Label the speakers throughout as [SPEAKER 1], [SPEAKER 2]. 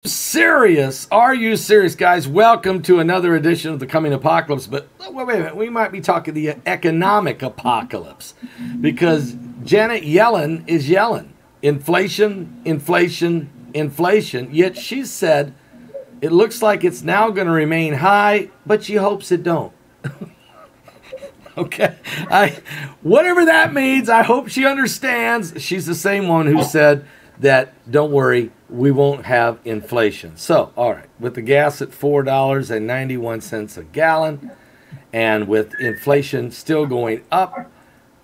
[SPEAKER 1] Serious? Are you serious, guys? Welcome to another edition of the Coming Apocalypse. But wait a minute, we might be talking the economic apocalypse because Janet Yellen is yelling. Inflation, inflation, inflation. Yet she said it looks like it's now going to remain high, but she hopes it don't. Okay, whatever that means, I hope she understands. She's the same one who said that, don't worry, we won't have inflation. So, all right, with the gas at $4.91 a gallon, and with inflation still going up,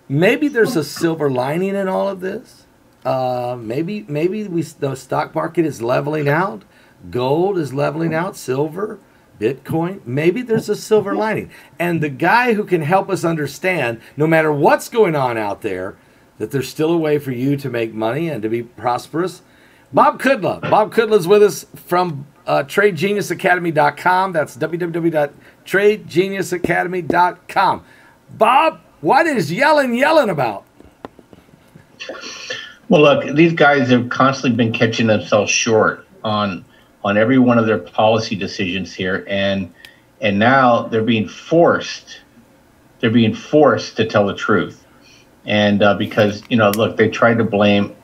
[SPEAKER 1] maybe there's a silver lining in all of this. Maybe the stock market is leveling out, gold is leveling out, silver, Bitcoin. Maybe there's a silver lining. And the guy who can help us understand, no matter what's going on out there, that there's still a way for you to make money and to be prosperous. Bob Cuddler. Bob Cuddler is with us from TradeGeniusAcademy.com. That's www.TradeGeniusAcademy.com. Bob, what is Yellen yelling about?
[SPEAKER 2] Well, look, these guys have constantly been catching themselves short on every one of their policy decisions here, and now they're being forced to tell the truth. And because, look, they tried to blame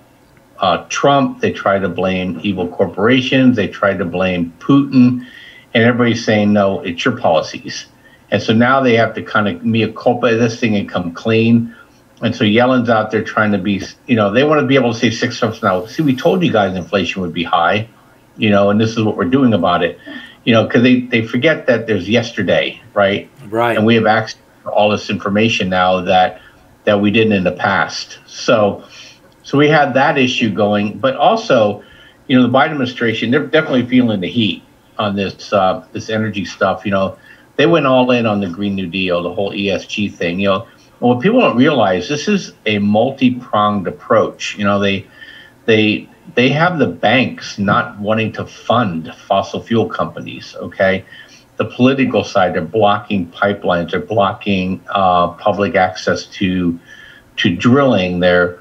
[SPEAKER 2] Trump, they tried to blame evil corporations, they tried to blame Putin, and everybody's saying, no, it's your policies. And so now they have to kind of mea culpa this thing and come clean. And so Yellen's out there trying to be, they want to be able to say 6 months from now, see, we told you guys inflation would be high, and this is what we're doing about it, because they forget that there's yesterday, right?
[SPEAKER 1] Right.
[SPEAKER 2] And we have access to all this information now that we didn't in the past. So we had that issue going, but also, the Biden administration, they're definitely feeling the heat on this this energy stuff. They went all in on the Green New Deal, the whole ESG thing. And what people don't realize, this is a multi-pronged approach. They have the banks not wanting to fund fossil fuel companies. Okay. The political side, they're blocking pipelines, they're blocking public access to drilling. They're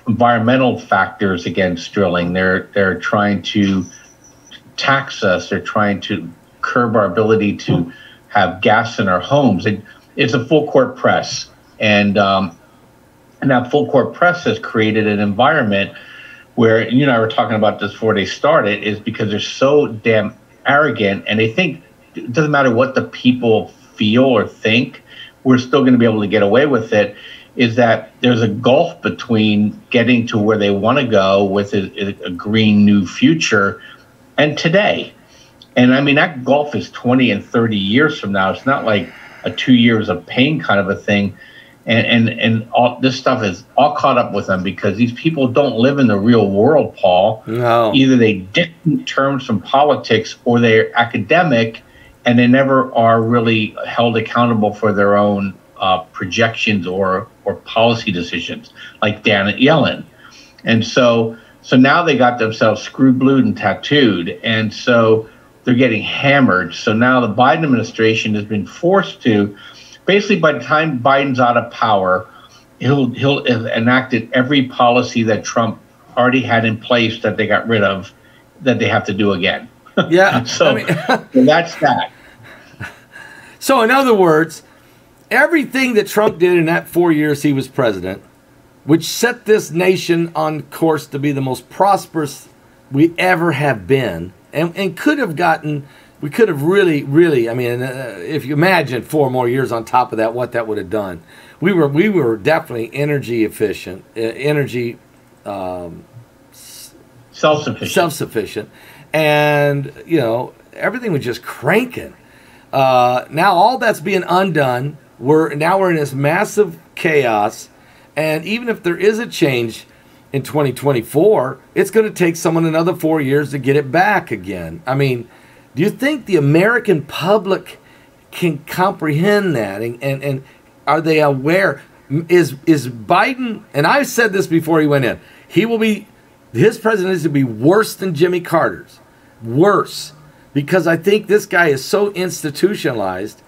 [SPEAKER 2] environmental factors against drilling. They're trying to tax us. They're trying to curb our ability to have gas in our homes. It's a full court press, and that full court press has created an environment where you and I were talking about this before they started, is because they're so damn arrogant, and they think it doesn't matter what the people feel or think, we're still going to be able to get away with it. Is that there's a gulf between getting to where they want to go with a green new future and today. And I mean, that gulf is 20 and 30 years from now. It's not like a 2 years of pain kind of a thing. And all this stuff is all caught up with them because these people don't live in the real world, Paul.
[SPEAKER 1] No.
[SPEAKER 2] Either they dictate terms from politics or they're academic, and they never are really held accountable for their own projections or policy decisions, like Janet Yellen. And so now they got themselves screwed, blued, and tattooed, and so they're getting hammered. So now the Biden administration has been forced to. Basically, by the time Biden's out of power, he'll have enacted every policy that Trump already had in place that they got rid of, that they have to do again.
[SPEAKER 1] Yeah.
[SPEAKER 2] So that's that.
[SPEAKER 1] So in other words, everything that Trump did in that 4 years he was president, which set this nation on course to be the most prosperous we ever have been, and could have gotten. We could have really, if you imagine 4 more years on top of that, what that would have done. We were definitely energy efficient, energy self-sufficient, and everything was just cranking. Now all that's being undone. We're in this massive chaos, and even if there is a change in 2024, it's going to take someone another 4 years to get it back again. I mean. Do you think the American public can comprehend that? And are they aware? Is Biden, and I've said this before he went in, his presidency will be worse than Jimmy Carter's. Worse. Because I think this guy is so institutionalized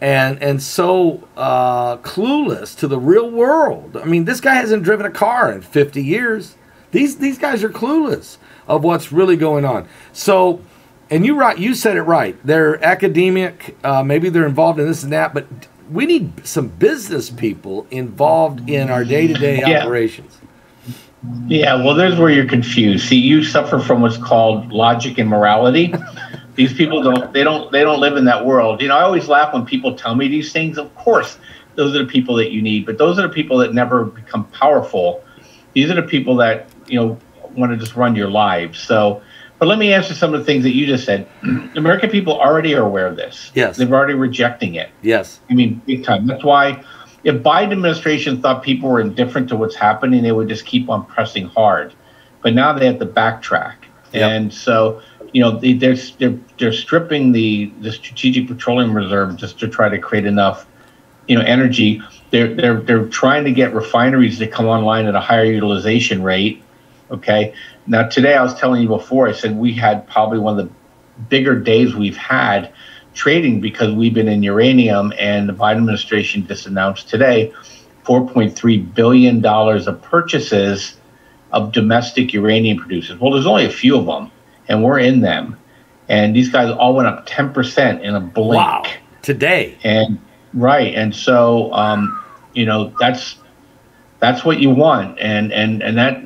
[SPEAKER 1] and so clueless to the real world. I mean, this guy hasn't driven a car in 50 years. These guys are clueless. of what's really going on. So, and you said it right. They're academic, maybe they're involved in this and that, but we need some business people involved in our day-to-day operations.
[SPEAKER 2] Yeah, well, there's where you're confused. See, you suffer from what's called logic and morality. These people don't live in that world. I always laugh when people tell me these things. Of course, those are the people that you need, but those are the people that never become powerful. These are the people that, want to just run your lives. So, but let me answer some of the things that you just said. American people already are aware of this.
[SPEAKER 1] Yes.
[SPEAKER 2] They're already rejecting it.
[SPEAKER 1] Yes.
[SPEAKER 2] I mean, big time. That's why if Biden administration thought people were indifferent to what's happening, they would just keep on pressing hard. But now they have to backtrack. Yep. And so, they're stripping the strategic petroleum reserve just to try to create enough, energy. They're trying to get refineries to come online at a higher utilization rate. Okay. Now, today I was telling you before, I said we had probably one of the bigger days we've had trading because we've been in uranium, and the Biden administration just announced today $4.3 billion of purchases of domestic uranium producers. Well, there's only a few of them, and we're in them. And these guys all went up 10% in a blink.
[SPEAKER 1] Wow. Today.
[SPEAKER 2] And right. And so, that's what you want. And that,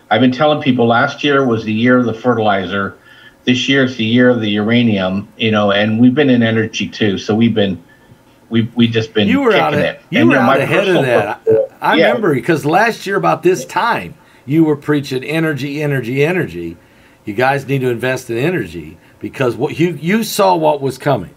[SPEAKER 2] I've been telling people last year was the year of the fertilizer. This year is the year of the uranium, and we've been in energy too. So we've just been
[SPEAKER 1] you were
[SPEAKER 2] kicking
[SPEAKER 1] out
[SPEAKER 2] it.
[SPEAKER 1] You were out ahead of that. I remember because last year about this time you were preaching energy, energy, energy. You guys need to invest in energy because what you saw what was coming.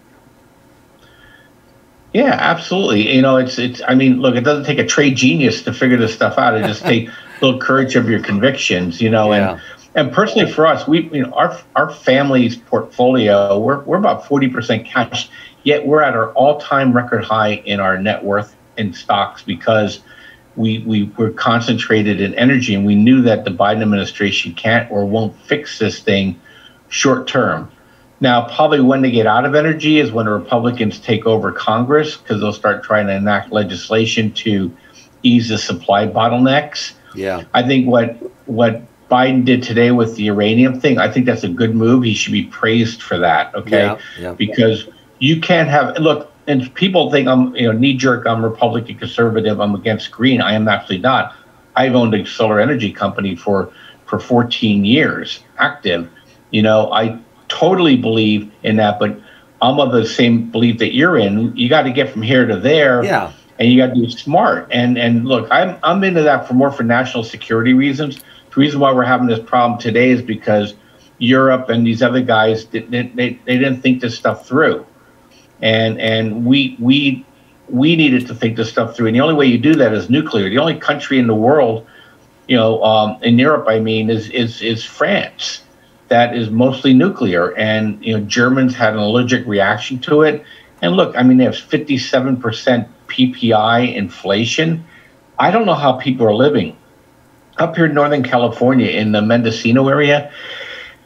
[SPEAKER 2] Yeah, absolutely. It's. I mean, look, it doesn't take a trade genius to figure this stuff out. It just takes a little courage of your convictions, And personally, for us, our family's portfolio, we're about 40% cash, yet we're at our all-time record high in our net worth in stocks because we were concentrated in energy, and we knew that the Biden administration can't or won't fix this thing short term. Now, probably when they get out of energy is when the Republicans take over Congress, because they'll start trying to enact legislation to ease the supply bottlenecks.
[SPEAKER 1] Yeah,
[SPEAKER 2] I think what Biden did today with the uranium thing, I think that's a good move. He should be praised for that, okay?
[SPEAKER 1] Yeah.
[SPEAKER 2] Because you can't have, look, and people think I'm, knee-jerk, I'm Republican conservative, I'm against green. I am actually not. I've owned a solar energy company for 14 years, active. I totally believe in that, but I'm of the same belief that you're in. You got to get from here to there.
[SPEAKER 1] Yeah.
[SPEAKER 2] And you got to be smart. And look, I'm into that for national security reasons. The reason why we're having this problem today is because Europe and these other guys, they didn't think this stuff through. And we needed to think this stuff through. And the only way you do that is nuclear. The only country in the world, in Europe, I mean, is France. That is mostly nuclear. And, Germans had an allergic reaction to it. And look, I mean, they have 57% PPI inflation. I don't know how people are living. Up here in Northern California, in the Mendocino area,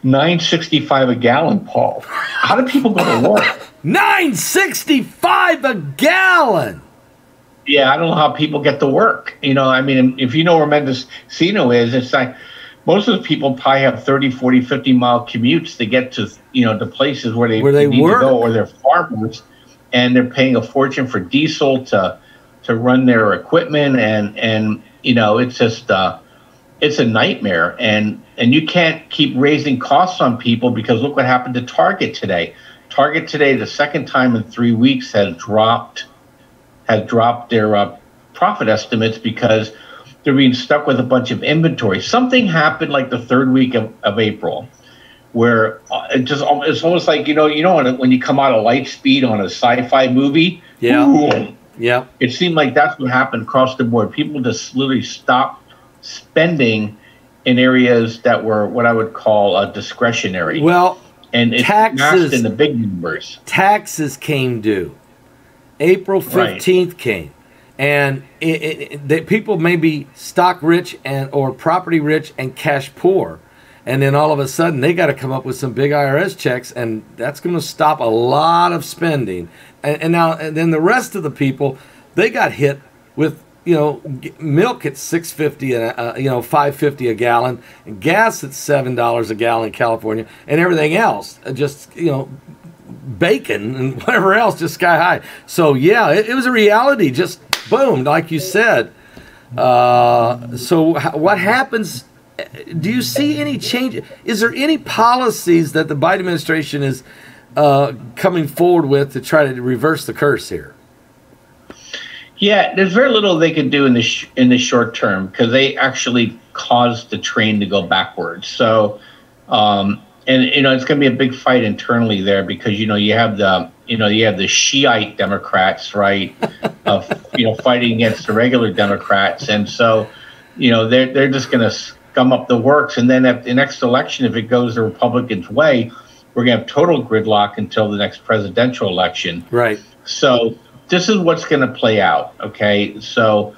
[SPEAKER 2] $9.65 a gallon, Paul. How do people go to work?
[SPEAKER 1] $9.65 a gallon.
[SPEAKER 2] Yeah, I don't know how people get to work. I mean, if you know where Mendocino is, it's like most of the people probably have 30, 40, 50-mile commutes to get to, the places where they need
[SPEAKER 1] work.
[SPEAKER 2] to go, or they're farmers, and they're paying a fortune for diesel to run their equipment, and it's just it's a nightmare, and you can't keep raising costs on people because look what happened to Target today. Target today, the second time in 3 weeks, has dropped their profit estimates because they're being stuck with a bunch of inventory. Something happened like the third week of April, where it's almost like when you come out of light speed on a sci-fi movie.
[SPEAKER 1] Yeah.
[SPEAKER 2] Ooh,
[SPEAKER 1] yeah.
[SPEAKER 2] It seemed like that's what happened across the board. People just literally stopped spending in areas that were what I would call discretionary.
[SPEAKER 1] Well,
[SPEAKER 2] and it's masked in the big numbers.
[SPEAKER 1] Taxes came due. April 15th came. And people may be stock rich or property rich and cash poor. And then all of a sudden they got to come up with some big IRS checks, and that's going to stop a lot of spending. And then the rest of the people, they got hit with milk at $6.50 and $5.50 a gallon, and gas at $7 a gallon in California, and everything else just bacon and whatever else just sky high. So yeah, it was a reality. Just boom, like you said. So what happens? Do you see any change? Is there any policies that the Biden administration is coming forward with to try to reverse the curse here?
[SPEAKER 2] Yeah, there's very little they can do in the short term because they actually caused the train to go backwards. So, and it's going to be a big fight internally there because you have the Shiite Democrats, right, fighting against the regular Democrats, and so they're just going to scum up the works. And then at the next election, if it goes the Republicans' way, we're going to have total gridlock until the next presidential election.
[SPEAKER 1] Right.
[SPEAKER 2] So this is what's going to play out, okay? So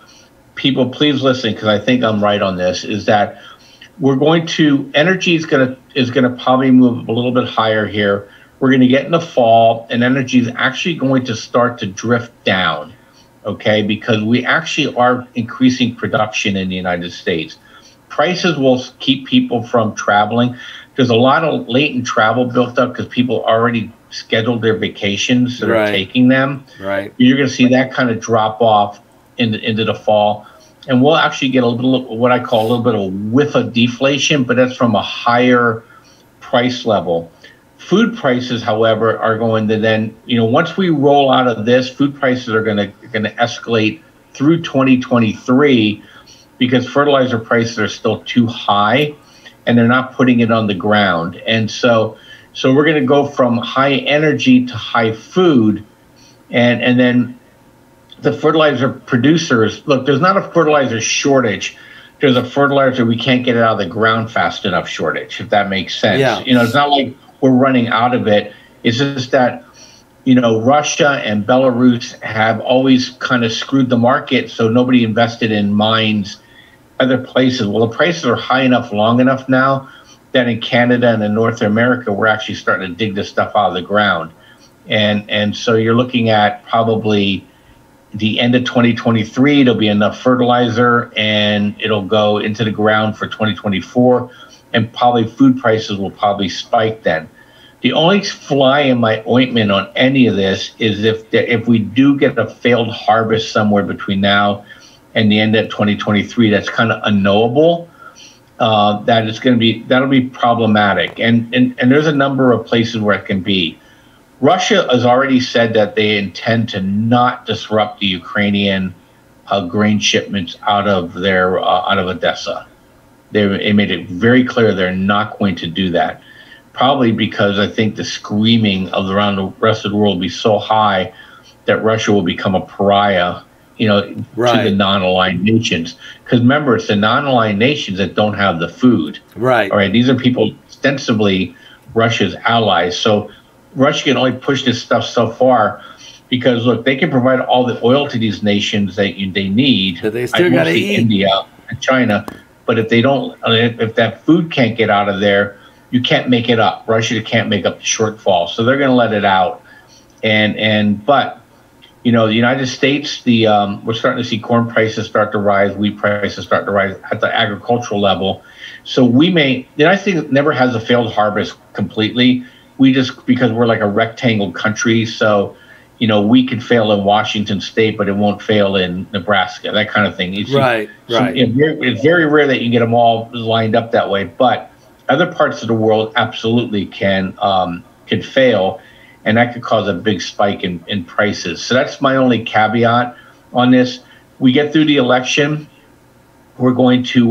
[SPEAKER 2] people, please listen, because I think I'm right on this, is that energy is going to probably move a little bit higher here. We're going to get in the fall, and energy is actually going to start to drift down, okay? Because we actually are increasing production in the United States. Prices will keep people from traveling. There's a lot of latent travel built up because people already scheduled their vacations that are taking them.
[SPEAKER 1] Right.
[SPEAKER 2] You're going to see that kind of drop off into the fall. And we'll actually get a little, what I call a little bit of a whiff of deflation, but that's from a higher price level. Food prices, however, are going to then, once we roll out of this, food prices are going to escalate through 2023 because fertilizer prices are still too high and they're not putting it on the ground. And so we're going to go from high energy to high food. And then the fertilizer producers, look, there's not a fertilizer shortage. There's a fertilizer we can't get it out of the ground fast enough shortage, if that makes sense.
[SPEAKER 1] Yeah.
[SPEAKER 2] It's not like we're running out of it. It's just that, Russia and Belarus have always kind of screwed the market, so nobody invested in mines other places. Well, the prices are high enough, long enough now that in Canada and in North America, we're actually starting to dig this stuff out of the ground. And so you're looking at probably the end of 2023, there'll be enough fertilizer and it'll go into the ground for 2024, and probably food prices will probably spike then. The only fly in my ointment on any of this is if we do get a failed harvest somewhere between now and the end of 2023, that's kind of unknowable. That'll be problematic. And there's a number of places where it can be. Russia has already said that they intend to not disrupt the Ukrainian grain shipments out of Odessa. They made it very clear they're not going to do that. Probably because I think the screaming around the rest of the world will be so high that Russia will become a pariah, to the non-aligned nations. Because remember, it's the non-aligned nations that don't have the food.
[SPEAKER 1] Right.
[SPEAKER 2] All right. These are people ostensibly Russia's allies. So Russia can only push this stuff so far because, look, they can provide all the oil to these nations that they need.
[SPEAKER 1] But they still got to eat.
[SPEAKER 2] India and China. But if if that food can't get out of there, you can't make it up. Russia can't make up the shortfall. So they're going to let it out. But the United States, we're starting to see corn prices start to rise, wheat prices start to rise at the agricultural level. So the United States never has a failed harvest completely. Because we're like a rectangle country, so we could fail in Washington State, but it won't fail in Nebraska, that kind of thing.
[SPEAKER 1] Right.
[SPEAKER 2] It's very rare that you can get them all lined up that way, but other parts of the world absolutely can fail, and that could cause a big spike in prices. So that's my only caveat on this. We get through the election, we're going to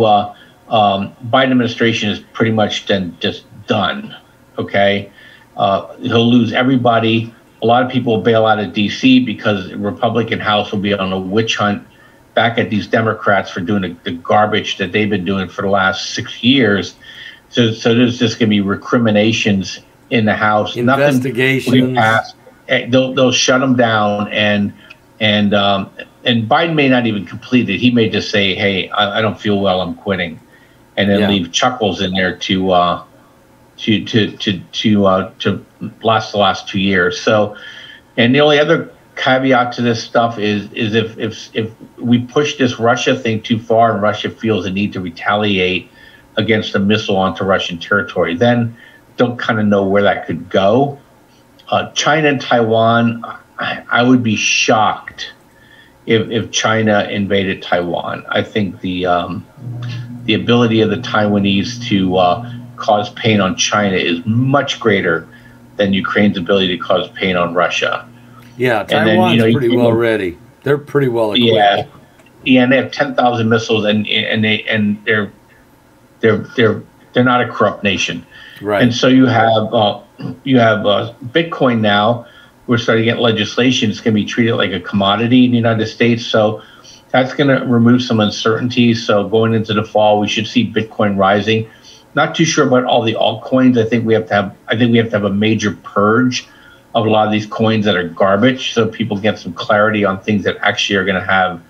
[SPEAKER 2] Biden administration is pretty much then just done. Okay. He'll lose everybody. A lot of people will bail out of D.C. because the Republican House will be on a witch hunt back at these Democrats for doing the garbage that they've been doing for the last 6 years. So there's just going to be recriminations in the House.
[SPEAKER 1] Investigations.
[SPEAKER 2] They'll shut them down, and Biden may not even complete it. He may just say, "Hey, I don't feel well. I'm quitting," and then leave Chuckles in there to last the last 2 years. So, and the only other caveat to this stuff is if we push this Russia thing too far and Russia feels the need to retaliate against a missile onto Russian territory, then don't kind of know where that could go. China and Taiwan, I would be shocked if China invaded Taiwan. I think the ability of the Taiwanese to cause pain on China is much greater than Ukraine's ability to cause pain on Russia.
[SPEAKER 1] Yeah, Taiwan's pretty well ready. They're pretty well equipped.
[SPEAKER 2] Yeah, and they have 10,000 missiles, and they're not a corrupt nation.
[SPEAKER 1] Right.
[SPEAKER 2] And so you have Bitcoin now. We're starting to get legislation. It's going to be treated like a commodity in the United States. So that's going to remove some uncertainty. So going into the fall, we should see Bitcoin rising. Not too sure about all the altcoins. I think we have to have a major purge of a lot of these coins that are garbage, so people get some clarity on things that actually are going to have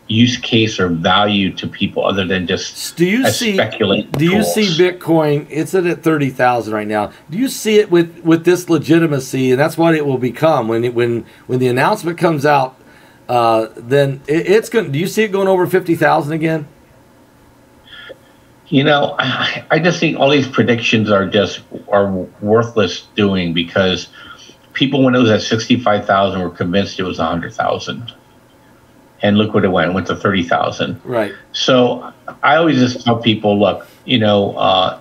[SPEAKER 2] use case or value to people other than just speculating.
[SPEAKER 1] Do you see Bitcoin? It's at 30,000 right now. Do you see it with this legitimacy, and that's what it will become when the announcement comes out? Then it's going. Do you see it going over 50,000 again?
[SPEAKER 2] I just think all these predictions are worthless doing, because people, when it was at 65,000, were convinced it was 100,000. And look what it went to 30,000.
[SPEAKER 1] Right.
[SPEAKER 2] So I always just tell people, look, you own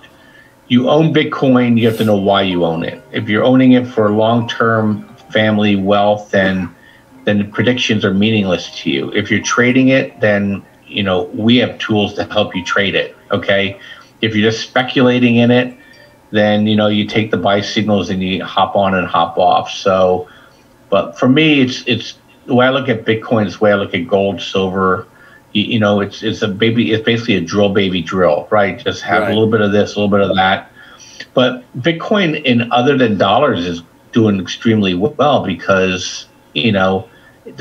[SPEAKER 2] Bitcoin, you have to know why you own it. If you're owning it for long-term family wealth, then the predictions are meaningless to you. If you're trading it, then, we have tools to help you trade it, okay? If you're just speculating in it, then, you take the buy signals and you hop on and hop off. So, but for me, it's the way I look at Bitcoin is the way I look at gold, silver. It's basically a drill, baby, drill, right? Just have a little bit of this, a little bit of that. But Bitcoin, in other than dollars, is doing extremely well because, the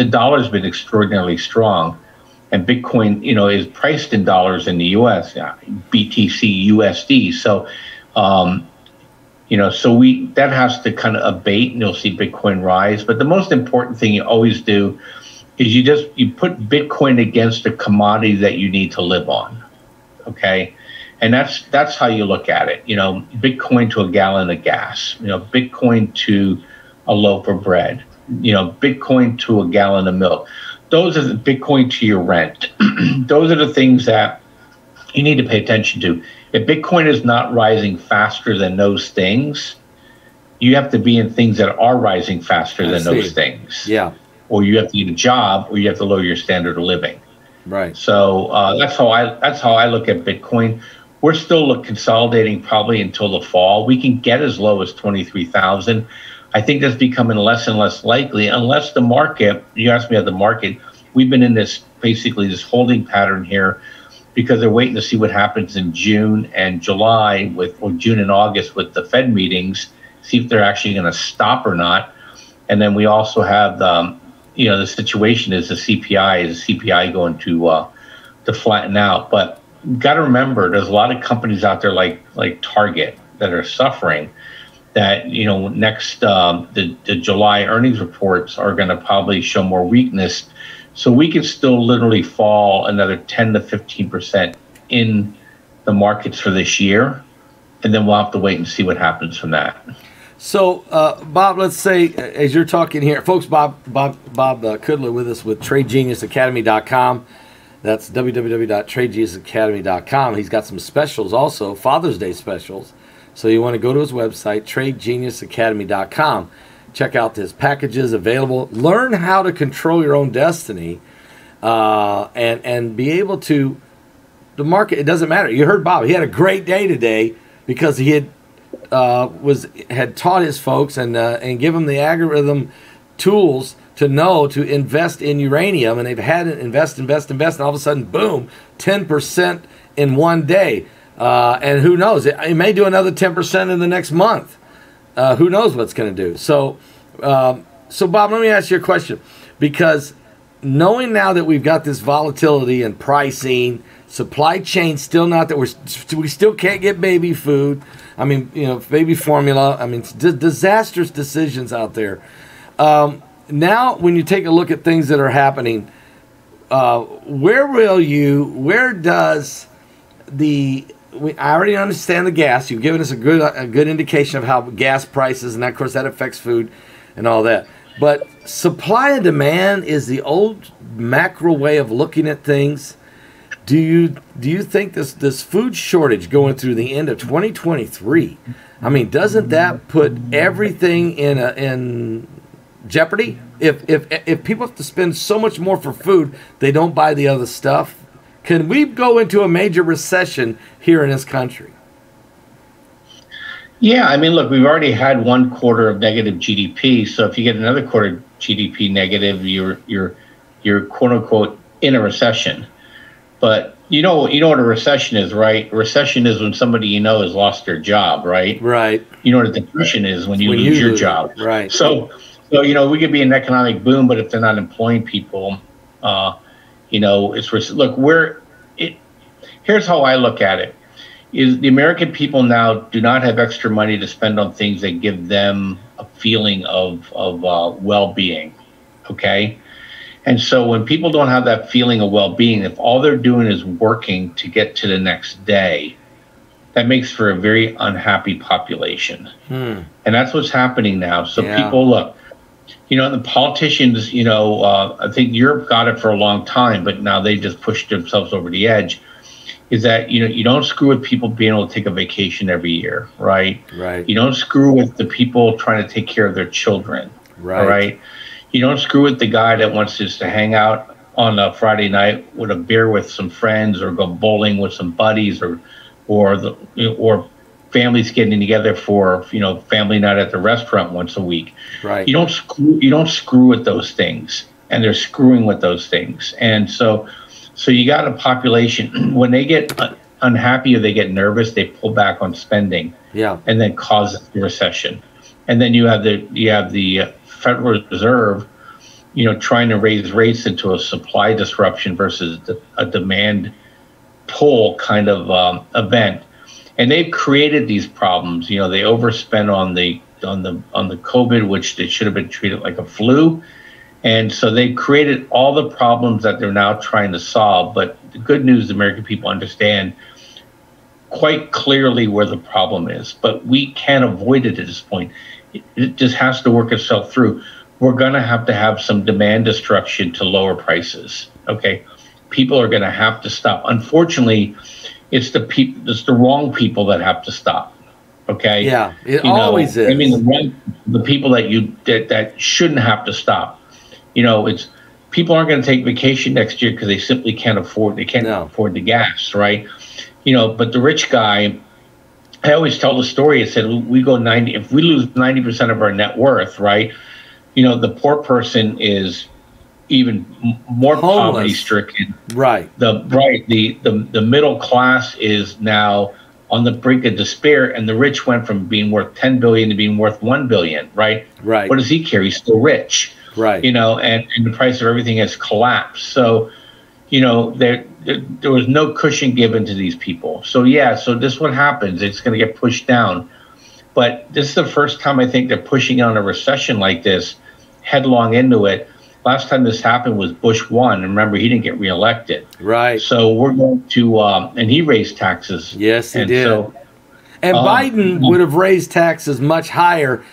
[SPEAKER 2] dollar's been extraordinarily strong. And Bitcoin, is priced in dollars in the U.S., BTC, USD. So, that has to kind of abate, and you'll see Bitcoin rise. But the most important thing you always do is you put Bitcoin against a commodity that you need to live on, okay? And that's how you look at it. Bitcoin to a gallon of gas. Bitcoin to a loaf of bread. Bitcoin to a gallon of milk. Those are the Bitcoin to your rent. Those are the things that you need to pay attention to. If Bitcoin is not rising faster than those things, you have to be in things that are rising faster than those things.
[SPEAKER 1] Yeah.
[SPEAKER 2] Or you have to get a job, or you have to lower your standard of living.
[SPEAKER 1] Right.
[SPEAKER 2] So that's how I look at Bitcoin. We're still consolidating probably until the fall. We can get as low as 23,000. I think that's becoming less and less likely unless the market. You asked me about the market. We've been in this holding pattern here, because they're waiting to see what happens in June and July or June and August with the Fed meetings, see if they're actually going to stop or not. And then we also have the situation is the CPI going to flatten out. But you've got to remember, there's a lot of companies out there like Target that are suffering. That next the July earnings reports are going to probably show more weakness. So we could still literally fall another 10 to 15% in the markets for this year, and then we'll have to wait and see what happens from that.
[SPEAKER 1] So, Bob, let's say, as you're talking here, folks, Bob Cuddler with us with TradeGeniusAcademy.com. That's www.TradeGeniusAcademy.com. He's got some specials also, Father's Day specials. So you want to go to his website, TradeGeniusAcademy.com. Check out his packages available. Learn how to control your own destiny, and be able to. The market, it doesn't matter. You heard Bob. He had a great day today because he had taught his folks and give them the algorithm tools to know to invest in uranium, and they've had it invest, and all of a sudden, boom, 10% in one day. And who knows? It may do another 10% in the next month. Who knows what's going to do? So, Bob, let me ask you a question, because knowing now that we've got this volatility and pricing, supply chain still not that we still can't get baby food. Baby formula. It's disastrous decisions out there. now when you take a look at things that are happening, where does I already understand the gas. You've given us a good indication of how gas prices, and of course that affects food and all that. But supply and demand is the old macro way of looking at things. Do you think this food shortage going through the end of 2023? I mean, doesn't that put everything in jeopardy? If people have to spend so much more for food, they don't buy the other stuff. Can we go into a major recession here in this country?
[SPEAKER 2] Yeah, I mean, look, we've already had 1 quarter of negative GDP. So if you get another quarter GDP negative, you're quote unquote in a recession. But you know what a recession is, right? A recession is when somebody you know has lost their job, right?
[SPEAKER 1] Right.
[SPEAKER 2] You know what a depression is when you lose your job.
[SPEAKER 1] Right.
[SPEAKER 2] So we could be an economic boom, but if they're not employing people, here's how I look at it. Is the American people now do not have extra money to spend on things that give them a feeling of well-being, okay? And so when people don't have that feeling of well-being, if all they're doing is working to get to the next day, that makes for a very unhappy population. And that's what's happening now. So people, look, the politicians, I think Europe got it for a long time, but now they just pushed themselves over the edge. Is that, you don't screw with people being able to take a vacation every year, right?
[SPEAKER 1] Right.
[SPEAKER 2] You don't screw with the people trying to take care of their children,
[SPEAKER 1] right?
[SPEAKER 2] All right. You don't screw with the guy that wants just to hang out on a Friday night with a beer with some friends, or go bowling with some buddies, or families getting together for family night at the restaurant once a week.
[SPEAKER 1] Right.
[SPEAKER 2] You don't screw with those things, and they're screwing with those things, and so you got a population when they get unhappy or they get nervous, they pull back on spending, and then cause a recession, and then you have the Federal Reserve, trying to raise rates into a supply disruption versus a demand pull kind of event, and they've created these problems. They overspent on the COVID, which they should have been treated like a flu, and so they created all the problems that they're now trying to solve. But the good news, the American people understand quite clearly where the problem is, but we can't avoid it at this point. It just has to work itself through. We're going to have some demand destruction to lower prices. Okay, people are going to have to stop. Unfortunately, it's the wrong people that have to stop. Okay.
[SPEAKER 1] Yeah, it always is.
[SPEAKER 2] I mean, the people that shouldn't have to stop. It's people aren't going to take vacation next year because they simply can't afford. They can't afford the gas, right? But the rich guy. I always tell the story. I said we go 90. If we lose 90% of our net worth, right? The poor person is even more poverty stricken.
[SPEAKER 1] Right.
[SPEAKER 2] The middle class is now on the brink of despair, and the rich went from being worth 10 billion to being worth 1 billion. Right.
[SPEAKER 1] Right.
[SPEAKER 2] What does he care? He's still rich.
[SPEAKER 1] Right.
[SPEAKER 2] And the price of everything has collapsed. So, there was no cushion given to these people. So so this is what happens. It's going to get pushed down. But this is the first time I think they're pushing on a recession like this headlong into it. Last time this happened was Bush won. And remember, he didn't get reelected.
[SPEAKER 1] Right.
[SPEAKER 2] So we're going to, and he raised taxes.
[SPEAKER 1] Yes, he did. And Biden would have raised taxes much higher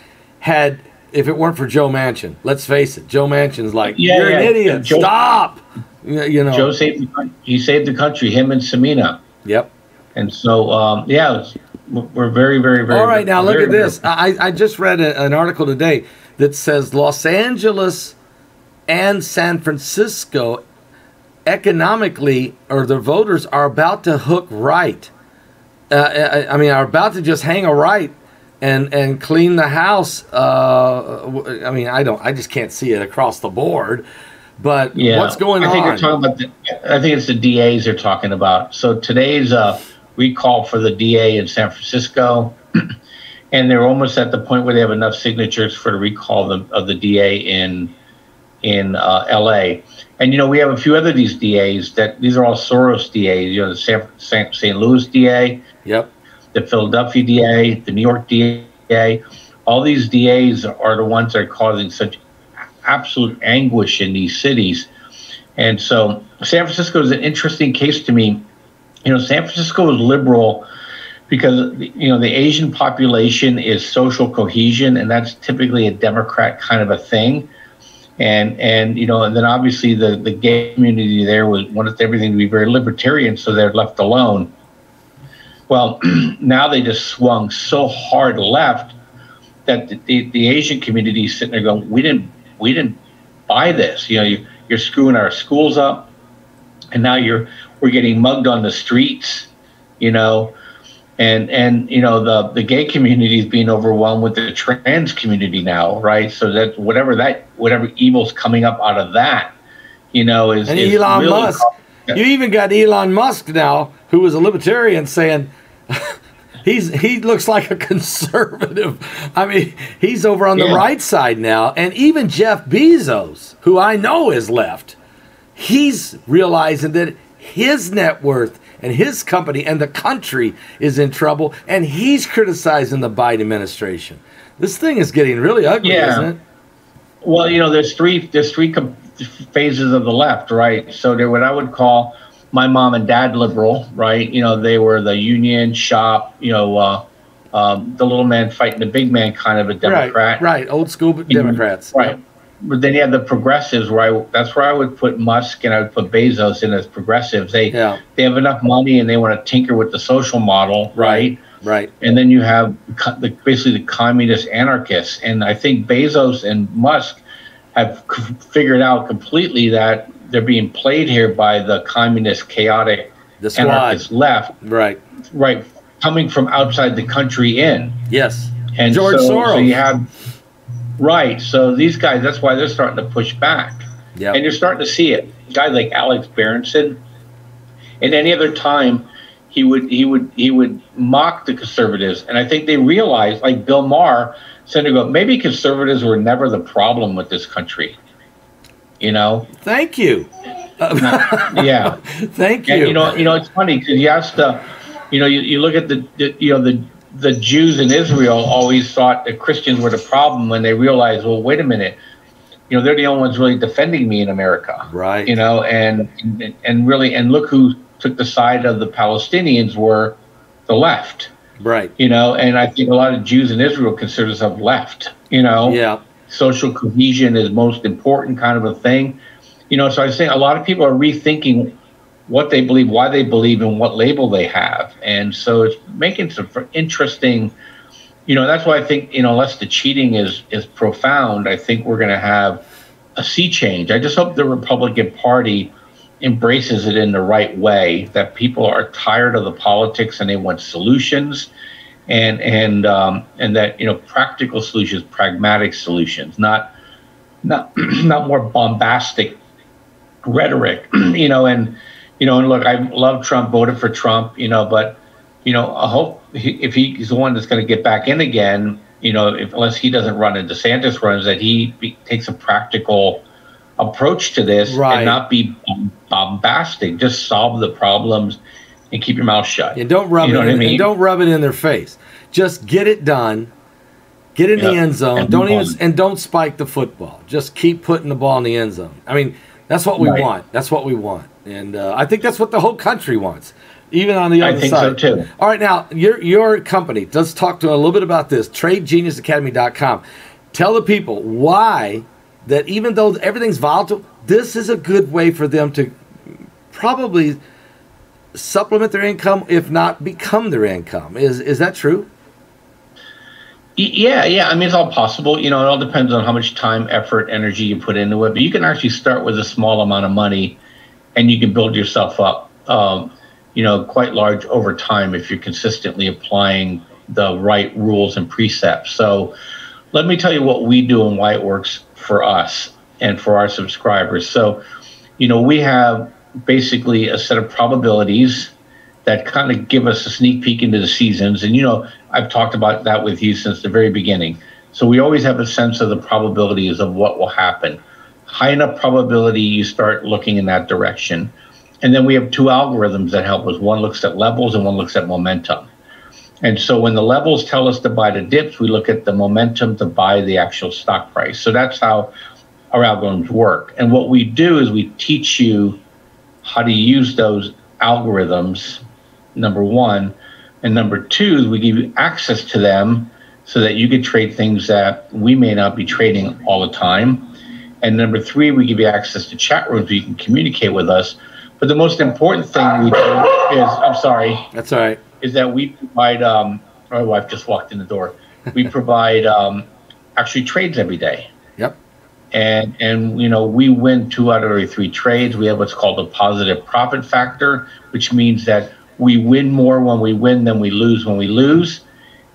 [SPEAKER 1] if it weren't for Joe Manchin. Let's face it. Joe Manchin's like, you're an idiot. Stop.
[SPEAKER 2] Joe saved the country, him and Samina.
[SPEAKER 1] Yep.
[SPEAKER 2] And so, we're very, very, very.
[SPEAKER 1] All right, now look at this. I just read an article today that says Los Angeles and San Francisco economically, or the voters are about to hook right. Are about to just hang a right and clean the house. I just can't see it across the board. But what's going on?
[SPEAKER 2] I think they're talking about I think it's the DAs they're talking about. So today's recall for the DA in San Francisco, and they're almost at the point where they have enough signatures for the recall of the DA in LA. And we have a few other these DAs these are all Soros DAs. The St. Louis DA, the Philadelphia DA, the New York DA. All these DAs are the ones that are causing such absolute anguish in these cities. And so San Francisco is an interesting case to me. San Francisco is liberal because, the Asian population is social cohesion, and that's typically a Democrat kind of a thing. And then obviously the gay community there wanted everything to be very libertarian, so they're left alone. Well, now they just swung so hard left that the Asian community is sitting there going, we didn't buy this. You're screwing our schools up, and now we're getting mugged on the streets, and the gay community is being overwhelmed with the trans community now, right? So that whatever evil's coming up out of that, is
[SPEAKER 1] and
[SPEAKER 2] is
[SPEAKER 1] Elon
[SPEAKER 2] really
[SPEAKER 1] Musk. You even got Elon Musk now, who was a libertarian, saying he looks like a conservative. I mean, he's over on the right side now. And even Jeff Bezos, who I know is left, he's realizing that his net worth and his company and the country is in trouble, and he's criticizing the Biden administration. This thing is getting really ugly, isn't it?
[SPEAKER 2] Well, there's three phases of the left, right? So they're what I would call my mom and dad liberal, right? They were the union shop, the little man fighting the big man kind of a Democrat.
[SPEAKER 1] Right. Old school Democrats.
[SPEAKER 2] Right. But then you have the progressives, that's where I would put Musk and I would put Bezos in as progressives. They have enough money and they want to tinker with the social model, right?
[SPEAKER 1] Right.
[SPEAKER 2] And then you have basically the communist anarchists. And I think Bezos and Musk have figured out completely that they're being played here by the communist, chaotic, anarchist left.
[SPEAKER 1] Right.
[SPEAKER 2] Coming from outside the country in.
[SPEAKER 1] Yes.
[SPEAKER 2] And
[SPEAKER 1] George Soros.
[SPEAKER 2] So you have, so these guys, that's why they're starting to push back.
[SPEAKER 1] Yep.
[SPEAKER 2] And you're starting to see it. Guys like Alex Berenson, in any other time, he would mock the conservatives. And I think they realized, like Bill Maher said, maybe conservatives were never the problem with this country.
[SPEAKER 1] Thank you.
[SPEAKER 2] Yeah.
[SPEAKER 1] Thank you.
[SPEAKER 2] And it's funny because you asked you look at the Jews in Israel always thought that Christians were the problem when they realized, well, wait a minute, they're the only ones really defending me in America.
[SPEAKER 1] Right.
[SPEAKER 2] And look who took the side of the Palestinians were the left.
[SPEAKER 1] Right.
[SPEAKER 2] And I think a lot of Jews in Israel consider themselves left,
[SPEAKER 1] Yeah.
[SPEAKER 2] Social cohesion is most important kind of a thing. So I was saying a lot of people are rethinking what they believe, why they believe, and what label they have. And so it's making some interesting, that's why I think, unless the cheating is profound, I think we're going to have a sea change. I just hope the Republican Party embraces it in the right way, that people are tired of the politics and they want solutions. And that practical solutions, pragmatic solutions, not more bombastic rhetoric, and look, I love Trump, voted for Trump, but I hope if he's the one that's going to get back in again, unless he doesn't run and DeSantis runs, that he takes a practical approach to this and not be bombastic, just solve the problems and keep your mouth shut.
[SPEAKER 1] And don't rub and don't rub it in their face. Just get it done. Get in the end zone. Don't spike the football. Just keep putting the ball in the end zone. I mean, that's what we want. That's what we want. And I think that's what the whole country wants, even on the other side.
[SPEAKER 2] I think so too.
[SPEAKER 1] All right, now your company. Let's talk to a little bit about this. TradeGeniusAcademy.com. Tell the people why that even though everything's volatile, this is a good way for them to probably supplement their income, if not become their income. Is that true?
[SPEAKER 2] Yeah. I mean, it's all possible. It all depends on how much time, effort, energy you put into it. But you can actually start with a small amount of money, and you can build yourself up, quite large over time if you're consistently applying the right rules and precepts. So let me tell you what we do and why it works for us and for our subscribers. So, we have basically a set of probabilities that kind of give us a sneak peek into the seasons. And, I've talked about that with you since the very beginning. So we always have a sense of the probabilities of what will happen. High enough probability, you start looking in that direction. And then we have two algorithms that help us. One looks at levels and one looks at momentum. And so when the levels tell us to buy the dips, we look at the momentum to buy the actual stock price. So that's how our algorithms work. And what we do is we teach you how to use those algorithms, number one. And number two is we give you access to them so that you can trade things that we may not be trading all the time. And number three, we give you access to chat rooms so you can communicate with us. But the most important thing we do is, I'm sorry.
[SPEAKER 1] That's all right.
[SPEAKER 2] Is that we provide, my wife just walked in the door. We provide actually trades every day.
[SPEAKER 1] Yep.
[SPEAKER 2] And you know, we win 2 out of every 3 trades. We have what's called a positive profit factor, which means that we win more when we win than we lose when we lose.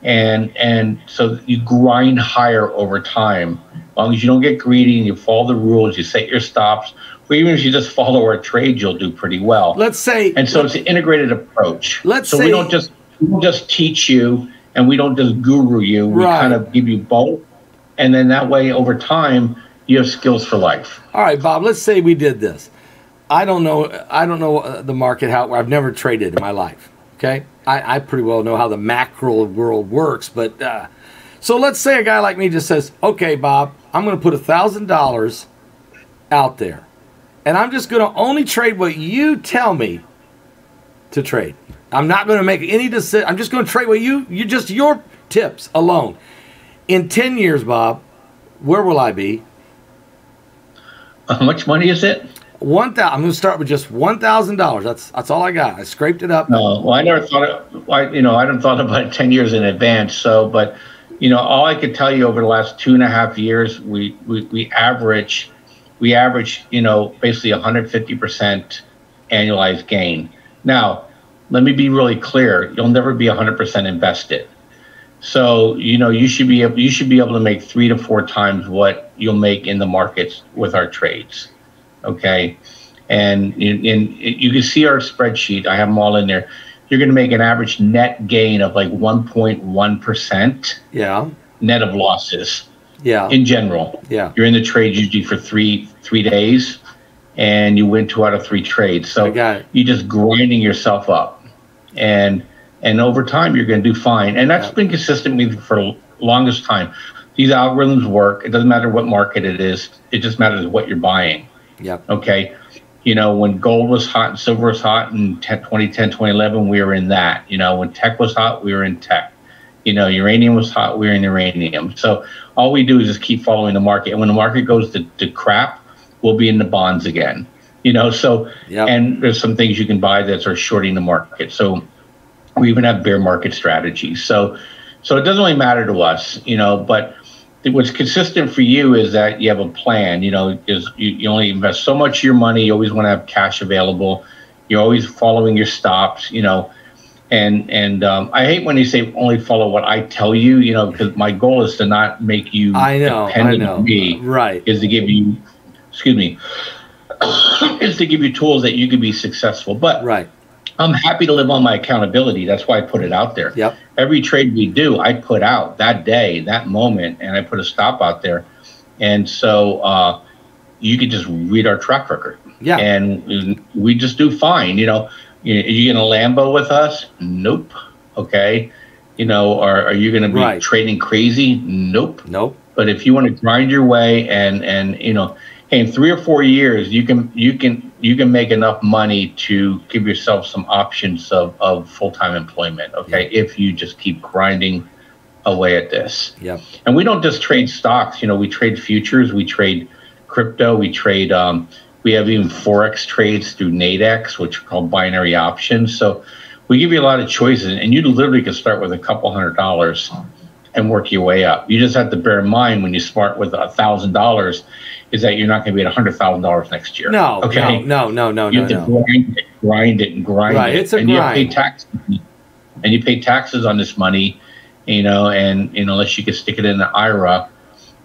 [SPEAKER 2] And so you grind higher over time. As long as you don't get greedy and you follow the rules, you set your stops, or even if you just follow our trade, you'll do pretty well.
[SPEAKER 1] Let's say,
[SPEAKER 2] and so it's an integrated approach.
[SPEAKER 1] So
[SPEAKER 2] we don't just teach you, and we don't just guru you. We kind of give you both, and then that way, over time, you have skills for life.
[SPEAKER 1] All right, Bob. Let's say we did this. I don't know the market, how I've never traded in my life. Okay, I pretty well know how the macro world works, but so let's say a guy like me just says, "Okay, Bob, I'm going to put $1,000 out there, and I'm just going to only trade what you tell me to trade. I'm not going to make any decision. I'm just going to trade what you just your tips alone. In 10 years, Bob, where will I be?"
[SPEAKER 2] How much money is it?
[SPEAKER 1] I'm going to start with just $1,000. That's all I got. I scraped it up.
[SPEAKER 2] No, well, I never thought I hadn't thought about it 10 years in advance. So, but all I could tell you over the last 2.5 years, we average, basically 150% annualized gain. Now, let me be really clear. You'll never be 100% invested. So, you should be able to make 3 to 4 times what you'll make in the markets with our trades. Okay. And you can see our spreadsheet. I have them all in there. You're going to make an average net gain of like 1.1%.
[SPEAKER 1] Yeah.
[SPEAKER 2] Net of losses.
[SPEAKER 1] Yeah.
[SPEAKER 2] In general.
[SPEAKER 1] Yeah.
[SPEAKER 2] You're in the trade usually for three days, and you win 2 out of 3 trades. So you're just grinding yourself up, and over time you're going to do fine. And that's been consistent with me for the longest time. These algorithms work. It doesn't matter what market it is. It just matters what you're buying.
[SPEAKER 1] Yeah.
[SPEAKER 2] Okay. When gold was hot and silver was hot in 2010, 2011, we were in that. When tech was hot, we were in tech. Uranium was hot, we were in uranium. So all we do is just keep following the market. And when the market goes to crap, we'll be in the bonds again. And there's some things you can buy that are shorting the market. So we even have bear market strategies. So it doesn't really matter to us, but what's consistent for you is that you have a plan, is you only invest so much of your money. You always want to have cash available. You're always following your stops, and I hate when you say only follow what I tell you, because my goal is to not make you dependent on me.
[SPEAKER 1] Right.
[SPEAKER 2] Is to give you, is to give you tools that you can be successful. But I'm happy to live on my accountability. That's why I put it out there.
[SPEAKER 1] Yep.
[SPEAKER 2] Every trade we do, I put out that day, that moment, and I put a stop out there. And so you can just read our track record.
[SPEAKER 1] Yeah.
[SPEAKER 2] And we just do fine. Are you going to Lambo with us? Nope. Okay. Are you going to be trading crazy? Nope. But if you want to grind your way and hey, in 3 or 4 years, you can make enough money to give yourself some options of full-time employment. Okay. Yeah. If you just keep grinding away at this.
[SPEAKER 1] Yeah.
[SPEAKER 2] And we don't just trade stocks. We trade futures. We trade crypto. We trade, we have even Forex trades through Nadex, which are called binary options. So we give you a lot of choices, and you literally can start with a couple $100 and work your way up. You just have to bear in mind when you start with $1,000 is that you're not going to be at $100,000 next year.
[SPEAKER 1] No,
[SPEAKER 2] okay?
[SPEAKER 1] No.
[SPEAKER 2] You have to grind it.
[SPEAKER 1] Right, it's a grind.
[SPEAKER 2] You pay taxes, and you pay taxes on this money, and unless you can stick it in an IRA.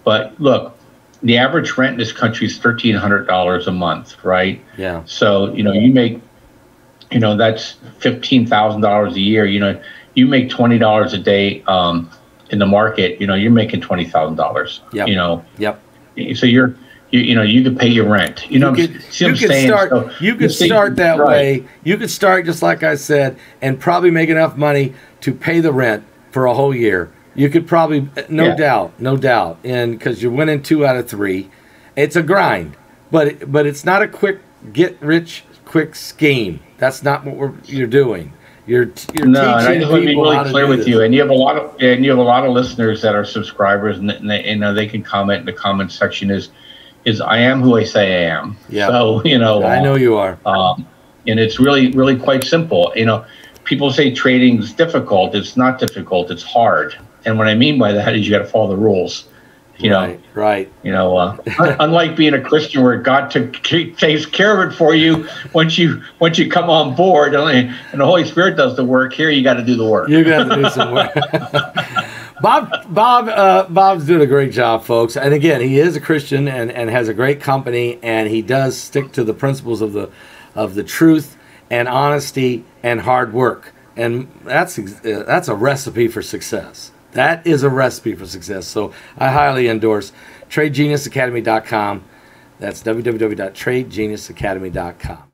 [SPEAKER 2] But look, the average rent in this country is $1,300 a month, right?
[SPEAKER 1] Yeah.
[SPEAKER 2] So, you make, that's $15,000 a year. You make $20 a day in the market, you're making $20,000.
[SPEAKER 1] Yep. Yep.
[SPEAKER 2] So you could pay your rent. You could
[SPEAKER 1] start that way. You could start just like I said, and probably make enough money to pay the rent for a whole year. You could probably, no doubt, and because you're winning 2 out of 3, It's a grind, but it's not a quick get rich quick scheme. That's not what you're doing. You're
[SPEAKER 2] No,
[SPEAKER 1] teaching
[SPEAKER 2] and I just want to be
[SPEAKER 1] people how
[SPEAKER 2] really
[SPEAKER 1] to
[SPEAKER 2] clear
[SPEAKER 1] do
[SPEAKER 2] with
[SPEAKER 1] this.
[SPEAKER 2] you. And you have a lot of listeners that are subscribers, and they can comment in the comment section. Is I am who I say I am.
[SPEAKER 1] Yeah.
[SPEAKER 2] So
[SPEAKER 1] I know you are.
[SPEAKER 2] And it's really quite simple. People say trading is difficult. It's not difficult. It's hard. And what I mean by that is you got to follow the rules.
[SPEAKER 1] Right.
[SPEAKER 2] Unlike being a Christian where God takes care of it for you once you come on board, and the Holy Spirit does the work. Here, you got to do the work.
[SPEAKER 1] You got to do some work. Bob's doing a great job, folks. And again, he is a Christian and has a great company, and he does stick to the principles of the truth and honesty and hard work. And that's a recipe for success. That is a recipe for success. So I highly endorse TradeGeniusAcademy.com. That's www.TradeGeniusAcademy.com.